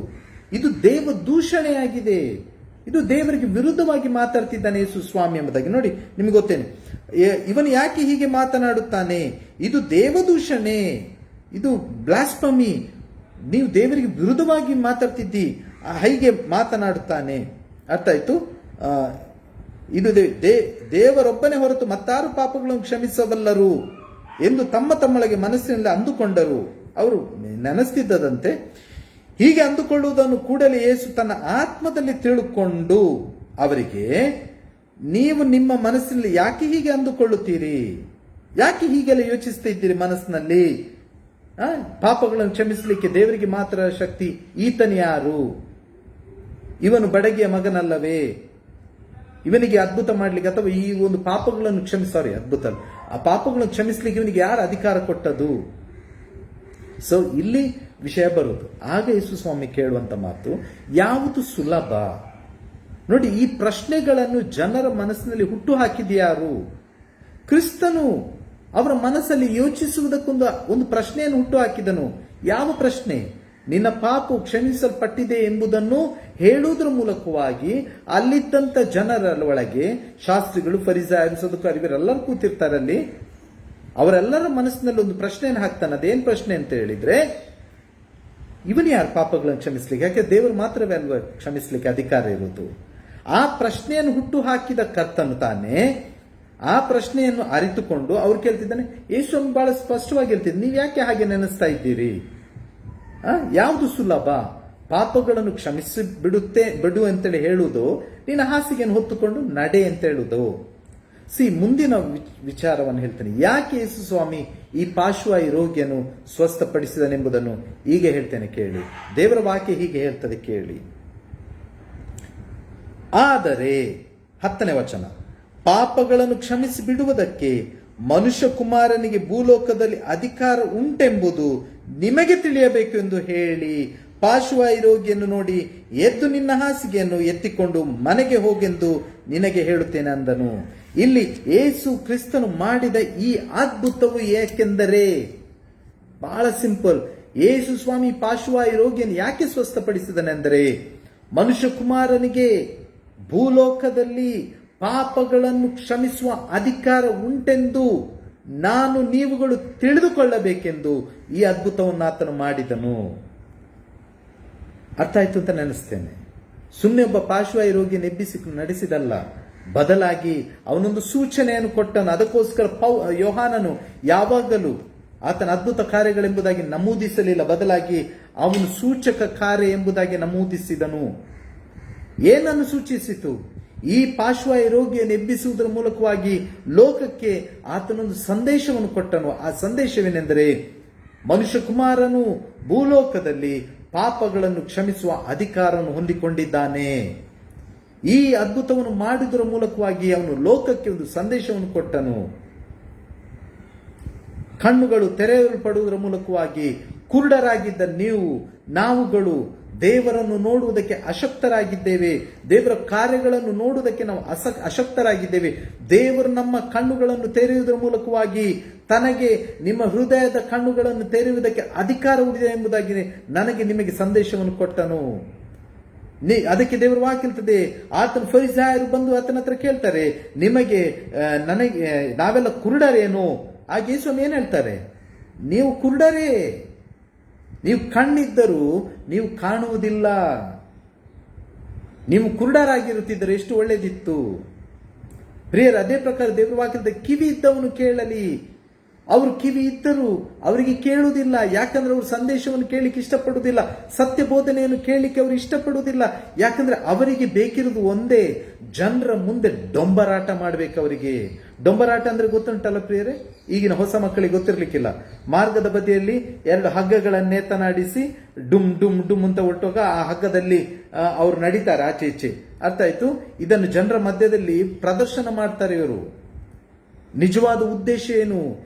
[SPEAKER 1] ಇದು ದೇವ ದೂಷಣೆಯಾಗಿದೆ, ಇದು ದೇವರಿಗೆ ವಿರುದ್ಧವಾಗಿ ಮಾತಾಡ್ತಿದ್ದಾನೆ ಯೇಸು ಸ್ವಾಮಿ ಎಂಬುದಾಗಿ. ನೋಡಿ, ನಿಮ್ಗೆ ಗೊತ್ತೇನೆ, ಇವನು ಯಾಕೆ ಹೀಗೆ ಮಾತನಾಡುತ್ತಾನೆ? ಇದು ದೇವದೂಷಣೆ, ಇದು ಬ್ಲಾಸ್ಫಮಿ. ನೀವು ದೇವರಿಗೆ ವಿರುದ್ಧವಾಗಿ ಮಾತಾಡ್ತಿದ್ದಿ, ಹೀಗೆ ಮಾತನಾಡುತ್ತಾನೆ. ಅರ್ಥ ಆಯ್ತು? ಇದು ದೇವರೊಬ್ಬನೇ ಹೊರತು ಮತ್ತಾರು ಪಾಪಗಳನ್ನು ಕ್ಷಮಿಸಬಲ್ಲರು ಎಂದು ತಮ್ಮೊಳಗೆ ಮನಸ್ಸಿನಲ್ಲಿ ಅಂದುಕೊಂಡರು. ಅವರು ನೆನೆಸ್ತಿದ್ದದಂತೆ. ಹೀಗೆ ಅಂದುಕೊಳ್ಳುವುದನ್ನು ಕೂಡಲೇ ಯೇಸು ತನ್ನ ಆತ್ಮದಲ್ಲಿ ತಿಳುಕೊಂಡು ಅವರಿಗೆ, ನೀವು ನಿಮ್ಮ ಮನಸ್ಸಿನಲ್ಲಿ ಯಾಕೆ ಹೀಗೆ ಅಂದುಕೊಳ್ಳುತ್ತೀರಿ? ಯಾಕೆ ಹೀಗೆಲ್ಲ ಯೋಚಿಸ್ತಾ ಇದ್ದೀರಿ ಮನಸ್ಸಿನಲ್ಲಿ? ಪಾಪಗಳನ್ನು ಕ್ಷಮಿಸಲಿಕ್ಕೆ ದೇವರಿಗೆ ಮಾತ್ರ ಶಕ್ತಿ. ಈತನು ಯಾರು? ಇವನು ಬಡಗಿಯ ಮಗನಲ್ಲವೇ? ಇವನಿಗೆ ಅದ್ಭುತ ಮಾಡ್ಲಿಕ್ಕೆ ಅಥವಾ ಈ ಒಂದು ಪಾಪಗಳನ್ನು ಅದ್ಭುತ, ಆ ಪಾಪಗಳನ್ನು ಕ್ಷಮಿಸಲಿಕ್ಕೆ ಇವನಿಗೆ ಯಾರು ಅಧಿಕಾರ ಕೊಟ್ಟದು? ಸೊ ಇಲ್ಲಿ ವಿಷಯ ಬರುವುದು. ಆಗ ಯೇಸು ಸ್ವಾಮಿ ಕೇಳುವಂತ ಮಾತು, ಯಾವುದು ಸುಲಭ? ನೋಡಿ, ಈ ಪ್ರಶ್ನೆಗಳನ್ನು ಜನರ ಮನಸ್ಸಿನಲ್ಲಿ ಹುಟ್ಟು ಹಾಕಿದ್ಯಾರು? ಕ್ರಿಸ್ತನು ಅವರ ಮನಸ್ಸಲ್ಲಿ ಯೋಚಿಸುವುದಕ್ಕೊಂದು ಪ್ರಶ್ನೆಯನ್ನು ಹುಟ್ಟು ಹಾಕಿದನು. ಯಾವ ಪ್ರಶ್ನೆ? ನಿನ್ನ ಪಾಪವು ಕ್ಷಮಿಸಲ್ಪಟ್ಟಿದೆ ಎಂಬುದನ್ನು ಹೇಳುವುದರ ಮೂಲಕವಾಗಿ ಅಲ್ಲಿದ್ದಂಥ ಜನರ ಒಳಗೆ ಶಾಸ್ತ್ರಿಗಳು, ಫರಿಸಾಯರು, ಸದುಕಾಯರು ಇವರೆಲ್ಲರೂ ಕೂತಿರ್ತಾರಲ್ಲಿ, ಅವರೆಲ್ಲರ ಮನಸ್ಸಿನಲ್ಲಿ ಒಂದು ಪ್ರಶ್ನೆಯನ್ನು ಹಾಕ್ತಾನೆ. ಅದೇನ್ ಪ್ರಶ್ನೆ ಅಂತ ಹೇಳಿದ್ರೆ, ಇವನು ಯಾರು ಪಾಪಗಳನ್ನು ಕ್ಷಮಿಸ್ಲಿಕ್ಕೆ? ಯಾಕೆ ದೇವರು ಮಾತ್ರವೇ ಅಲ್ವಾ ಕ್ಷಮಿಸ್ಲಿಕ್ಕೆ ಅಧಿಕಾರ ಇರುವುದು? ಆ ಪ್ರಶ್ನೆಯನ್ನು ಹುಟ್ಟು ಹಾಕಿದ ಕರ್ತನು ತಾನೇ ಆ ಪ್ರಶ್ನೆಯನ್ನು ಅರಿತುಕೊಂಡು ಅವ್ರು ಕೇಳ್ತಿದ್ದಾನೆ. ಯೇಸು ಬಹಳ ಸ್ಪಷ್ಟವಾಗಿ ಹೇಳ್ತಿದ್ದೆ, ನೀವು ಯಾಕೆ ಹಾಗೆ ನೆನೆಸ್ತಾ ಇದ್ದೀರಿ? ಯಾವುದು ಸುಲಭ? ಪಾಪಗಳನ್ನು ಕ್ಷಮಿಸಿ ಬಿಡು ಅಂತೇಳಿ ಹೇಳುವುದು, ನಿನ್ನ ಹಾಸಿಗೆಯನ್ನು ಹೊತ್ತುಕೊಂಡು ನಡೆ ಅಂತ ಹೇಳುವುದು. ಮುಂದಿನ ವಿಚಾರವನ್ನು ಹೇಳ್ತೇನೆ. ಯಾಕೆ ಯೇಸು ಸ್ವಾಮಿ ಈ ಪಾರ್ಶ್ವವಾಯು ರೋಗಿಯನ್ನು ಸ್ವಸ್ಥಪಡಿಸಿದನೆಂಬುದನ್ನು ಈಗ ಹೇಳ್ತೇನೆ, ಕೇಳಿ. ದೇವರ ವಾಕ್ಯ ಹೀಗೆ ಹೇಳ್ತದೆ, ಕೇಳಿ. ಆದರೆ 10ನೇ ವಚನ, ಪಾಪಗಳನ್ನು ಕ್ಷಮಿಸಿ ಬಿಡುವುದಕ್ಕೆ ಮನುಷ್ಯ ಕುಮಾರನಿಗೆ ಭೂಲೋಕದಲ್ಲಿ ಅಧಿಕಾರ ಉಂಟೆಂಬುದು ನಿಮಗೆ ತಿಳಿಯಬೇಕು ಎಂದು ಹೇಳಿ ಪಾರ್ಶ್ವವಾಯು ರೋಗಿಯನ್ನು ನೋಡಿ, ಎದ್ದು ನಿನ್ನ ಹಾಸಿಗೆಯನ್ನು ಎತ್ತಿಕೊಂಡು ಮನೆಗೆ ಹೋಗೆಂದು ನಿನಗೆ ಹೇಳುತ್ತೇನೆ ಅಂದನು. ಇಲ್ಲಿ ಯೇಸು ಕ್ರಿಸ್ತನು ಮಾಡಿದ ಈ ಅದ್ಭುತವು ಏಕೆಂದರೆ ಬಹಳ ಸಿಂಪಲ್. ಯೇಸು ಸ್ವಾಮಿ ಪಾರ್ಶ್ವವಾಯು ರೋಗಿಯನ್ನು ಯಾಕೆ ಸ್ವಸ್ಥಪಡಿಸಿದನೆಂದರೆ, ಮನುಷ್ಯ ಕುಮಾರನಿಗೆ ಭೂಲೋಕದಲ್ಲಿ ಪಾಪಗಳನ್ನು ಕ್ಷಮಿಸುವ ಅಧಿಕಾರ ಉಂಟೆಂದು ನೀವುಗಳು ತಿಳಿದುಕೊಳ್ಳಬೇಕೆಂದು ಈ ಅದ್ಭುತವನ್ನು ಆತನು ಮಾಡಿದನು. ಅರ್ಥ ಆಯ್ತು ಅಂತ ನೆನೆಸ್ತೇನೆ. ಸುಮ್ಮನೆ ಒಬ್ಬ ಪಾರ್ಶ್ವವಾಯು ರೋಗಿಯನ್ನು ಎಬ್ಬಿಸಿ ನಡೆಸಿದಲ್ಲ, ಬದಲಾಗಿ ಅವನೊಂದು ಸೂಚನೆಯನ್ನು ಕೊಟ್ಟನು. ಅದಕ್ಕೋಸ್ಕರ ಯೋಹಾನನು ಯಾವಾಗಲೂ ಆತನ ಅದ್ಭುತ ಕಾರ್ಯಗಳೆಂಬುದಾಗಿ ನಮೂದಿಸಲಿಲ್ಲ, ಬದಲಾಗಿ ಅವನು ಸೂಚಕ ಕಾರ್ಯ ಎಂಬುದಾಗಿ ನಮೂದಿಸಿದನು. ಏನನ್ನು ಸೂಚಿಸಿತು? ಈ ಪಾರ್ಶ್ವವಾಯು ರೋಗಿಯನ್ನು ಎಬ್ಬಿಸುವುದರ ಮೂಲಕವಾಗಿ ಲೋಕಕ್ಕೆ ಆತನೊಂದು ಸಂದೇಶವನ್ನು ಕೊಟ್ಟನು. ಆ ಸಂದೇಶವೇನೆಂದರೆ, ಮನುಷ್ಯ ಕುಮಾರನು ಭೂಲೋಕದಲ್ಲಿ ಪಾಪಗಳನ್ನು ಕ್ಷಮಿಸುವ ಅಧಿಕಾರವನ್ನು ಹೊಂದಿಕೊಂಡಿದ್ದಾನೆ. ಈ ಅದ್ಭುತವನ್ನು ಮಾಡುವುದರ ಮೂಲಕವಾಗಿ ಅವನು ಲೋಕಕ್ಕೆ ಒಂದು ಸಂದೇಶವನ್ನು ಕೊಟ್ಟನು. ಕಣ್ಣುಗಳು ತೆರೆಯಲ್ಪಡುವುದರ ಮೂಲಕವಾಗಿ ಕುರುಡರಾಗಿದ್ದ ನಾವುಗಳು ದೇವರನ್ನು ನೋಡುವುದಕ್ಕೆ ಅಶಕ್ತರಾಗಿದ್ದೇವೆ. ದೇವರ ಕಾರ್ಯಗಳನ್ನು ನೋಡುವುದಕ್ಕೆ ನಾವು ಅಶಕ್ತರಾಗಿದ್ದೇವೆ. ದೇವರು ನಮ್ಮ ಕಣ್ಣುಗಳನ್ನು ತೆರೆಯುವುದರ ಮೂಲಕವಾಗಿ ತನಗೆ ನಿಮ್ಮ ಹೃದಯದ ಕಣ್ಣುಗಳನ್ನು ತೆರೆಯುವುದಕ್ಕೆ ಅಧಿಕಾರವಿದೆ ಎಂಬುದಾಗಿ ನನಗೆ ನಿಮಗೆ ಸಂದೇಶವನ್ನು ಕೊಟ್ಟನು. ಅದಕ್ಕೆ ದೇವರು ವಾಕ್ಯಲ್ತದೆ, ಆತನ ಫರಿಸಾಯರು ಬಂದು ಆತನ ಹತ್ರ ಕೇಳ್ತಾರೆ, ನನಗೆ ನಾವೆಲ್ಲ ಕುರುಡರೇನು? ಆಗ ಯೇಸು ಏನ್ ಹೇಳ್ತಾರೆ? ನೀವು ಕುರುಡರೇ, ನೀವು ಕಣ್ಣಿದ್ದರೂ ನೀವು ಕಾಣುವುದಿಲ್ಲ. ನೀವು ಕುರುಡರಾಗಿರುತ್ತಿದ್ದರೆ ಎಷ್ಟು ಒಳ್ಳೆಯದಿತ್ತು. ಪ್ರಿಯರ, ಅದೇ ಪ್ರಕಾರ ದೇವರ ವಾಕ್ಯದ ಕಿವಿ ಇದ್ದವನು ಕೇಳಲಿ. ಅವರು ಕಿವಿ ಇದ್ದರು ಅವರಿಗೆ ಕೇಳುವುದಿಲ್ಲ, ಯಾಕಂದ್ರೆ ಅವರು ಸಂದೇಶವನ್ನು ಕೇಳಲಿಕ್ಕೆ ಇಷ್ಟಪಡುವುದಿಲ್ಲ, ಸತ್ಯ ಬೋಧನೆಯನ್ನು ಕೇಳಲಿಕ್ಕೆ ಅವರು ಇಷ್ಟಪಡುವುದಿಲ್ಲ. ಯಾಕಂದ್ರೆ ಅವರಿಗೆ ಬೇಕಿರುವುದು ಒಂದೇ, ಜನರ ಮುಂದೆ ಡೊಂಬರಾಟ ಮಾಡಬೇಕು. ಅವರಿಗೆ ಡೊಂಬರಾಟ ಅಂದ್ರೆ ಗೊತ್ತುಂಟಲ್ಲ ಪ್ರಿಯರೇ? ಈಗಿನ ಹೊಸ ಮಕ್ಕಳಿಗೆ ಗೊತ್ತಿರ್ಲಿಕ್ಕಿಲ್ಲ. ಮಾರ್ಗದ ಬದಿಯಲ್ಲಿ 2 ಹಗ್ಗಗಳನ್ನೇತನಾಡಿಸಿ ಡುಮ್ ಡುಮ್ ಡುಮ್ ಅಂತ ಹೊಟ್ಟೋಗ ಆ ಹಗ್ಗದಲ್ಲಿ ಅವರು ನಡೀತಾರೆ ಆಚೆ ಈಚೆ. ಅರ್ಥ ಆಯ್ತು? ಇದನ್ನು ಜನರ ಮಧ್ಯದಲ್ಲಿ ಪ್ರದರ್ಶನ ಮಾಡ್ತಾರೆ ಇವರು. ನಿಜವಾದ ಉದ್ದೇಶ ಏನು?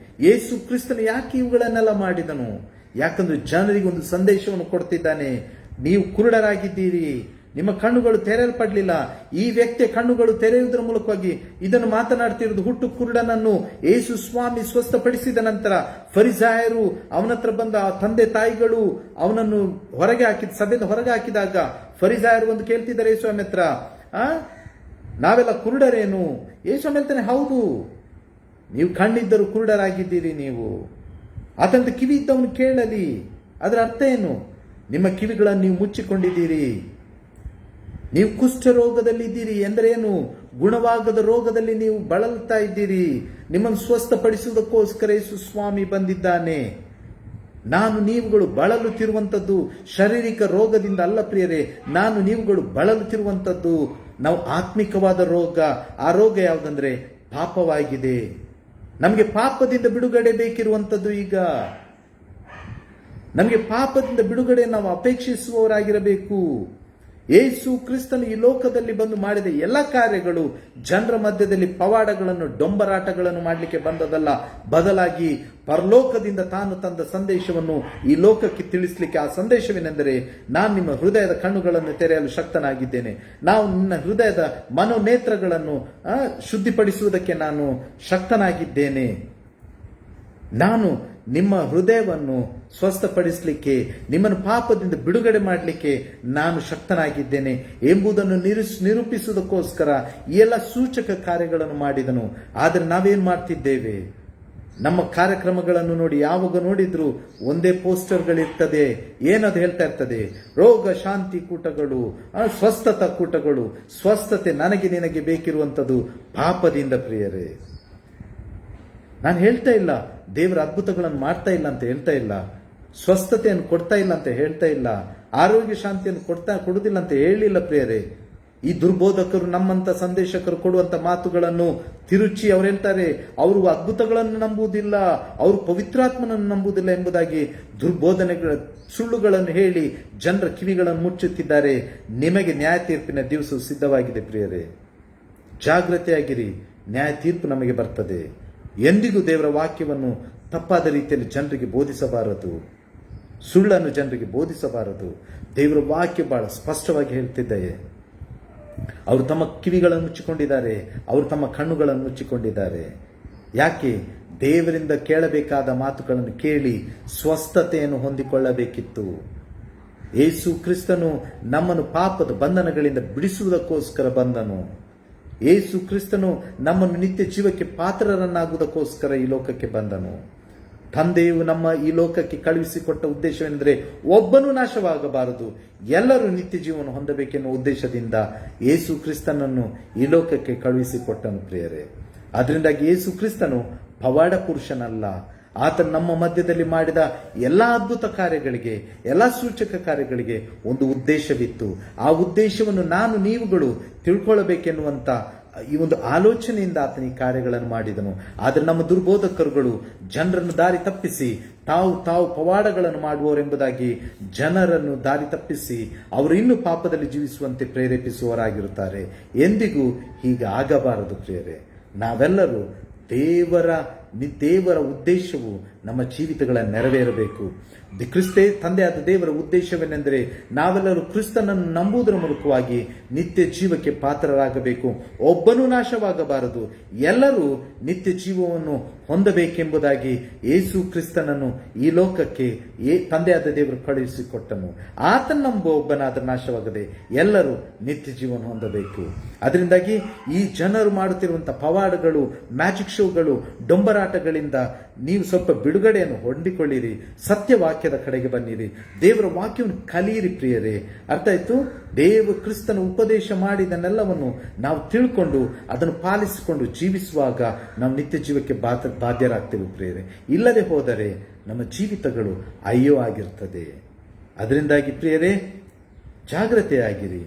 [SPEAKER 1] ಯೇಸು ಕ್ರಿಸ್ತನು ಯಾಕೆ ಇವುಗಳನ್ನೆಲ್ಲ ಮಾಡಿದನು? ಯಾಕಂದ್ರೆ ಜನರಿಗೆ ಒಂದು ಸಂದೇಶವನ್ನು ಕೊಡ್ತಿದ್ದಾನೆ. ನೀವು ಕುರುಡರಾಗಿದ್ದೀರಿ, ನಿಮ್ಮ ಕಣ್ಣುಗಳು ತೆರೆಯಲ್ಪಡಲಿಲ್ಲ. ಈ ವ್ಯಕ್ತಿಯ ಕಣ್ಣುಗಳು ತೆರೆಯುವುದರ ಮೂಲಕವಾಗಿ ಇದನ್ನು ಮಾತನಾಡ್ತಿರುವುದು ಹುಟ್ಟು ಕುರುಡನನ್ನು ಯೇಸು ಸ್ವಾಮಿ ಸ್ವಸ್ಥಪಡಿಸಿದ ನಂತರ ಫರಿಸಾಯರು ಅವನ ಹತ್ರ ಬಂದ ತಂದೆ ತಾಯಿಗಳು ಅವನನ್ನು ಸಭೆಯಿಂದ ಹೊರಗೆ ಹಾಕಿದಾಗ ಫರಿಸಾಯರು ಒಂದು ಕೇಳ್ತಿದ್ದಾರೆ ಯೇಸು ಸ್ವಾಮಿ ಹತ್ರ, ನಾವೆಲ್ಲ ಕುರುಡರೇನು? ಯೇಸು ಸ್ವಾಮಿ ಹೇಳ್ತಾನೆ, ಹೌದು, ನೀವು ಕಣ್ಣಿದ್ದರೂ ಕುರುಡರಾಗಿದ್ದೀರಿ. ನೀವು ಆತಂತ ಕಿವಿ ಇದ್ದವನು ಕೇಳಲಿ. ಅದರ ಅರ್ಥ ಏನು? ನಿಮ್ಮ ಕಿವಿಗಳನ್ನು ನೀವು ಮುಚ್ಚಿಕೊಂಡಿದ್ದೀರಿ. ನೀವು ಕುಷ್ಠ ರೋಗದಲ್ಲಿದ್ದೀರಿ ಎಂದರೇನು? ಗುಣವಾಗದ ರೋಗದಲ್ಲಿ ನೀವು ಬಳಲ್ತಾ ಇದ್ದೀರಿ. ನಿಮ್ಮನ್ನು ಸ್ವಸ್ಥಪಡಿಸುವುದಕ್ಕೋಸ್ಕರ ಯೇಸು ಸ್ವಾಮಿ ಬಂದಿದ್ದಾನೆ. ನೀವುಗಳು ಬಳಲುತ್ತಿರುವಂಥದ್ದು ಶಾರೀರಿಕ ರೋಗದಿಂದ ಅಲ್ಲ ಪ್ರಿಯರೇ. ನೀವುಗಳು ಬಳಲುತ್ತಿರುವಂಥದ್ದು ನಾವು ಆತ್ಮಿಕವಾದ ರೋಗ. ಆ ರೋಗ ಯಾವುದಂದ್ರೆ ಪಾಪವಾಗಿದೆ. ನಮಗೆ ಪಾಪದಿಂದ ಬಿಡುಗಡೆ ಬೇಕಿರುವಂಥದ್ದು. ಈಗ ನಮಗೆ ಪಾಪದಿಂದ ಬಿಡುಗಡೆ ನಾವು ಅಪೇಕ್ಷಿಸುವವರಾಗಿರಬೇಕು. ಯೇಸು ಕ್ರಿಸ್ತನು ಈ ಲೋಕದಲ್ಲಿ ಬಂದು ಮಾಡಿದ ಎಲ್ಲ ಕಾರ್ಯಗಳು ಜನರ ಮಧ್ಯದಲ್ಲಿ ಪವಾಡಗಳನ್ನು ಡೊಂಬರಾಟಗಳನ್ನು ಮಾಡಲಿಕ್ಕೆ ಬಂದದಲ್ಲ, ಬದಲಾಗಿ ಪರಲೋಕದಿಂದ ತಾನು ತಂದ ಸಂದೇಶವನ್ನು ಈ ಲೋಕಕ್ಕೆ ತಿಳಿಸಲಿಕ್ಕೆ. ಆ ಸಂದೇಶವೇನೆಂದರೆ, ನಾನು ನಿಮ್ಮ ಹೃದಯದ ಕಣ್ಣುಗಳನ್ನು ತೆರೆಯಲು ಶಕ್ತನಾಗಿದ್ದೇನೆ. ನಿನ್ನ ಹೃದಯದ ಮನೋನೇತ್ರಗಳನ್ನು ಶುದ್ಧಿಪಡಿಸುವುದಕ್ಕೆ ನಾನು ಶಕ್ತನಾಗಿದ್ದೇನೆ. ನಿಮ್ಮ ಹೃದಯವನ್ನು ಸ್ವಸ್ಥಪಡಿಸಲಿಕ್ಕೆ, ನಿಮ್ಮನ್ನು ಪಾಪದಿಂದ ಬಿಡುಗಡೆ ಮಾಡಲಿಕ್ಕೆ ನಾನು ಶಕ್ತನಾಗಿದ್ದೇನೆ ಎಂಬುದನ್ನು ನಿರೂಪಿಸುವುದಕ್ಕೋಸ್ಕರ ಈ ಎಲ್ಲ ಸೂಚಕ ಕಾರ್ಯಗಳನ್ನು ಮಾಡಿದನು. ಆದರೆ ನಾವೇನ್ ಮಾಡ್ತಿದ್ದೇವೆ? ನಮ್ಮ ಕಾರ್ಯಕ್ರಮಗಳನ್ನು ನೋಡಿ, ಯಾವಾಗ ನೋಡಿದ್ರು ಒಂದೇ ಪೋಸ್ಟರ್ಗಳಿರ್ತದೆ. ಏನದು ಹೇಳ್ತಾ ಇರ್ತದೆ? ರೋಗ ಶಾಂತಿ ಕೂಟಗಳು, ಸ್ವಸ್ಥತಾ ಕೂಟಗಳು. ಸ್ವಸ್ಥತೆ ನನಗೆ ನಿನಗೆ ಬೇಕಿರುವಂಥದ್ದು ಪಾಪದಿಂದ ಪ್ರಿಯರೇ. ನಾನು ಹೇಳ್ತಾ ಇಲ್ಲ ದೇವರ ಅದ್ಭುತಗಳನ್ನು ಮಾಡ್ತಾ ಇಲ್ಲ ಅಂತ ಹೇಳ್ತಾ ಇಲ್ಲ, ಸ್ವಸ್ಥತೆಯನ್ನು ಕೊಡ್ತಾ ಇಲ್ಲ ಅಂತ ಹೇಳ್ತಾ ಇಲ್ಲ, ಆರೋಗ್ಯ ಶಾಂತಿಯನ್ನು ಕೊಡುವುದಿಲ್ಲ ಅಂತ ಹೇಳಿಲ್ಲ ಪ್ರಿಯರೇ. ಈ ದುರ್ಬೋಧಕರು, ನಮ್ಮಂತ ಸಂದೇಶಕರು ಕೊಡುವಂತ ಮಾತುಗಳನ್ನು ತಿರುಚಿ ಅವ್ರು ಹೇಳ್ತಾರೆ, ಅವರು ಅದ್ಭುತಗಳನ್ನು ನಂಬುವುದಿಲ್ಲ, ಅವರು ಪವಿತ್ರಾತ್ಮನನ್ನು ನಂಬುವುದಿಲ್ಲ ಎಂಬುದಾಗಿ ದುರ್ಬೋಧನೆಗಳ ಸುಳ್ಳುಗಳನ್ನು ಹೇಳಿ ಜನರ ಕಿವಿಗಳನ್ನು ಮುಚ್ಚುತ್ತಿದ್ದಾರೆ. ನಿಮಗೆ ನ್ಯಾಯ ತೀರ್ಪಿನ ದಿವಸ ಸಿದ್ಧವಾಗಿದೆ ಪ್ರಿಯರೇ. ಜಾಗೃತೆಯಾಗಿರಿ, ನ್ಯಾಯ ತೀರ್ಪು ನಮಗೆ ಬರ್ತದೆ. ಎಂದಿಗೂ ದೇವರ ವಾಕ್ಯವನ್ನು ತಪ್ಪಾದ ರೀತಿಯಲ್ಲಿ ಜನರಿಗೆ ಬೋಧಿಸಬಾರದು. ಸುಳ್ಳನ್ನು ಜನರಿಗೆ ಬೋಧಿಸಬಾರದು. ದೇವರ ವಾಕ್ಯ ಬಹಳ ಸ್ಪಷ್ಟವಾಗಿ ಹೇಳ್ತಿದ್ದೆ. ಅವರು ತಮ್ಮ ಕಿವಿಗಳನ್ನು ಮುಚ್ಚಿಕೊಂಡಿದ್ದಾರೆ, ಅವರು ತಮ್ಮ ಕಣ್ಣುಗಳನ್ನು ಮುಚ್ಚಿಕೊಂಡಿದ್ದಾರೆ. ಯಾಕೆ? ದೇವರಿಂದ ಕೇಳಬೇಕಾದ ಮಾತುಗಳನ್ನು ಕೇಳಿ ಸ್ವಸ್ಥತೆಯನ್ನು ಹೊಂದಿಕೊಳ್ಳಬೇಕಿತ್ತು. ಯೇಸು ಕ್ರಿಸ್ತನು ನಮ್ಮನ್ನು ಪಾಪದ ಬಂಧನಗಳಿಂದ ಬಿಡಿಸುವುದಕ್ಕೋಸ್ಕರ ಬಂದನು. ಯೇಸು ಕ್ರಿಸ್ತನು ನಮ್ಮನ್ನು ನಿತ್ಯ ಜೀವಕ್ಕೆ ಪಾತ್ರರನ್ನಾಗುವುದಕ್ಕೋಸ್ಕರ ಈ ಲೋಕಕ್ಕೆ ಬಂದನು. ತಂದೆಯು ನಮ್ಮ ಈ ಲೋಕಕ್ಕೆ ಕಳುಹಿಸಿಕೊಟ್ಟ ಉದ್ದೇಶವೆಂದರೆ ಒಬ್ಬನೂ ನಾಶವಾಗಬಾರದು, ಎಲ್ಲರೂ ನಿತ್ಯ ಜೀವನ ಹೊಂದಬೇಕೆನ್ನುವ ಉದ್ದೇಶದಿಂದ ಯೇಸು ಕ್ರಿಸ್ತನನ್ನು ಈ ಲೋಕಕ್ಕೆ ಕಳುಹಿಸಿಕೊಟ್ಟನು ಪ್ರಿಯರೇ. ಅದರಿಂದಾಗಿ ಯೇಸು ಕ್ರಿಸ್ತನು ಪವಾಡ ಪುರುಷನಲ್ಲ. ಆತನು ನಮ್ಮ ಮಧ್ಯದಲ್ಲಿ ಮಾಡಿದ ಎಲ್ಲ ಅದ್ಭುತ ಕಾರ್ಯಗಳಿಗೆ, ಎಲ್ಲ ಸೂಚಕ ಕಾರ್ಯಗಳಿಗೆ ಒಂದು ಉದ್ದೇಶವಿತ್ತು. ಆ ಉದ್ದೇಶವನ್ನು ನೀವುಗಳು ತಿಳ್ಕೊಳ್ಳಬೇಕೆನ್ನುವಂತ ಈ ಒಂದು ಆಲೋಚನೆಯಿಂದ ಆತನ ಈ ಕಾರ್ಯಗಳನ್ನು ಮಾಡಿದನು. ಆದರೆ ನಮ್ಮ ದುರ್ಬೋಧಕರುಗಳು ಜನರನ್ನು ದಾರಿ ತಪ್ಪಿಸಿ ತಾವು ಪವಾಡಗಳನ್ನು ಮಾಡುವವರೆಂಬುದಾಗಿ ಜನರನ್ನು ದಾರಿ ತಪ್ಪಿಸಿ ಅವರು ಇನ್ನೂ ಪಾಪದಲ್ಲಿ ಜೀವಿಸುವಂತೆ ಪ್ರೇರೇಪಿಸುವವರಾಗಿರುತ್ತಾರೆ. ಎಂದಿಗೂ ಹೀಗೆ ಆಗಬಾರದು ಪ್ರಿಯರೇ. ನಾವೆಲ್ಲರೂ ದೇವರ ಉದ್ದೇಶವು ನಮ್ಮ ಜೀವಿತಗಳಲ್ಲಿ ನೆರವೇರಬೇಕು. ಕ್ರಿಸ್ತೇ ತಂದೆಯಾದ ದೇವರ ಉದ್ದೇಶವೇನೆಂದರೆ ನಾವೆಲ್ಲರೂ ಕ್ರಿಸ್ತನನ್ನು ನಂಬುವುದರ ಮೂಲಕವಾಗಿ ನಿತ್ಯ ಜೀವಕ್ಕೆ ಪಾತ್ರರಾಗಬೇಕು. ಒಬ್ಬನೂ ನಾಶವಾಗಬಾರದು, ಎಲ್ಲರೂ ನಿತ್ಯ ಜೀವವನ್ನು ಹೊಂದಬೇಕೆಂಬುದಾಗಿ ಯೇಸು ಕ್ರಿಸ್ತನನ್ನು ಈ ಲೋಕಕ್ಕೆ ತಂದೆಯಾದ ದೇವರು ಕಳುಹಿಸಿಕೊಟ್ಟನು. ಆತನ ನಂಬುವ ಒಬ್ಬನಾದರೂ ನಾಶವಾಗದೆ ಎಲ್ಲರೂ ನಿತ್ಯ ಜೀವನ ಹೊಂದಬೇಕು. ಅದರಿಂದಾಗಿ ಈ ಜನರು ಮಾಡುತ್ತಿರುವಂತಹ ಪವಾಡಗಳು, ಮ್ಯಾಜಿಕ್ ಶೋಗಳು, ಡೊಂಬರಾಟಗಳಿಂದ ನೀವು ಸ್ವಲ್ಪ ಬಿಡುಗಡೆಯನ್ನು ಹೊಂದಿಕೊಳ್ಳಿರಿ. ಸತ್ಯವಾಕ್ಯದ ಕಡೆಗೆ ಬನ್ನಿರಿ. ದೇವರ ವಾಕ್ಯವನ್ನು ಕಲಿಯಿರಿ ಪ್ರಿಯರೇ. ಅರ್ಥ ಆಯ್ತು? ದೇವ ಕ್ರಿಸ್ತನ ಉಪದೇಶ ಮಾಡಿದನ್ನೆಲ್ಲವನ್ನು ನಾವು ತಿಳ್ಕೊಂಡು ಅದನ್ನು ಪಾಲಿಸಿಕೊಂಡು ಜೀವಿಸುವಾಗ ನಾವು ನಿತ್ಯ ಜೀವಕ್ಕೆ ಬಾಧ್ಯರಾಗ್ತೇವೆ ಪ್ರಿಯರೇ. ಇಲ್ಲದೆ ಹೋದರೆ ನಮ್ಮ ಜೀವಿತಗಳು ಅಯ್ಯೋ ಆಗಿರ್ತದೆ. ಅದರಿಂದಾಗಿ ಪ್ರಿಯರೇ, ಜಾಗ್ರತೆಯಾಗಿರಿ.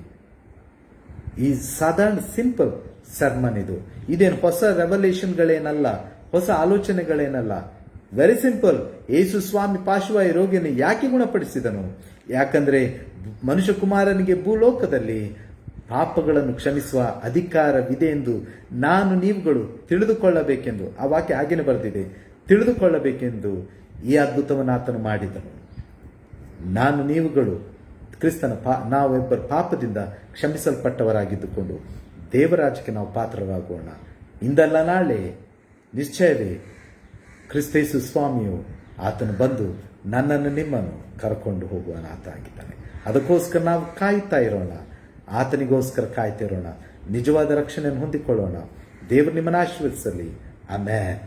[SPEAKER 1] ಈ ಸಾಧಾರಣ ಸಿಂಪಲ್ ಸರ್ಮನ್ ಇದೇನು ಹೊಸ ರೆವಲ್ಯೂಷನ್ಗಳೇನಲ್ಲ, ಹೊಸ ಆಲೋಚನೆಗಳೇನಲ್ಲ. Very simple. ಯೇಸು ಸ್ವಾಮಿ ಪಾರ್ಶ್ವವಾಯು ರೋಗಿಯನ್ನು ಯಾಕೆ ಗುಣಪಡಿಸಿದನು? ಯಾಕಂದ್ರೆ ಮನುಷ್ಯ ಕುಮಾರನಿಗೆ ಭೂಲೋಕದಲ್ಲಿ ಪಾಪಗಳನ್ನು ಕ್ಷಮಿಸುವ ಅಧಿಕಾರವಿದೆ ಎಂದು ನೀವುಗಳು ತಿಳಿದುಕೊಳ್ಳಬೇಕೆಂದು, ಆ ವಾಕ್ಯ ಹಾಗೇನೆ ಬರೆದಿದೆ, ತಿಳಿದುಕೊಳ್ಳಬೇಕೆಂದು ಈ ಅದ್ಭುತವನ್ನು ಆತನು ಮಾಡಿದನು. ನೀವುಗಳು ಕ್ರಿಸ್ತನ ನಾವೆಬ್ಬರು ಪಾಪದಿಂದ ಕ್ಷಮಿಸಲ್ಪಟ್ಟವರಾಗಿದ್ದುಕೊಂಡು ದೇವರಾಜ್ಯಕ್ಕೆ ನಾವು ಪಾತ್ರರಾಗೋಣ. ಇಂದಲ್ಲ ನಾಳೆ ನಿಶ್ಚಯವೇ ಕ್ರಿಸ್ತೇಸು ಸ್ವಾಮಿಯು ಆತನು ಬಂದು ನನ್ನನ್ನು ನಿಮ್ಮನ್ನು ಕರ್ಕೊಂಡು ಹೋಗುವ ಆತ ಆಗಿದ್ದಾನೆ. ಅದಕ್ಕೋಸ್ಕರ ನಾವು ಕಾಯ್ತಾ ಇರೋಣ, ಆತನಿಗೋಸ್ಕರ ಕಾಯ್ತಾ ಇರೋಣ. ನಿಜವಾದ ರಕ್ಷಣೆಯನ್ನು ಹೊಂದಿಕೊಳ್ಳೋಣ. ದೇವರು ನಿಮ್ಮನ್ನು ಆಶೀರ್ವದಿಸಲಿ. ಆಮೆನ್.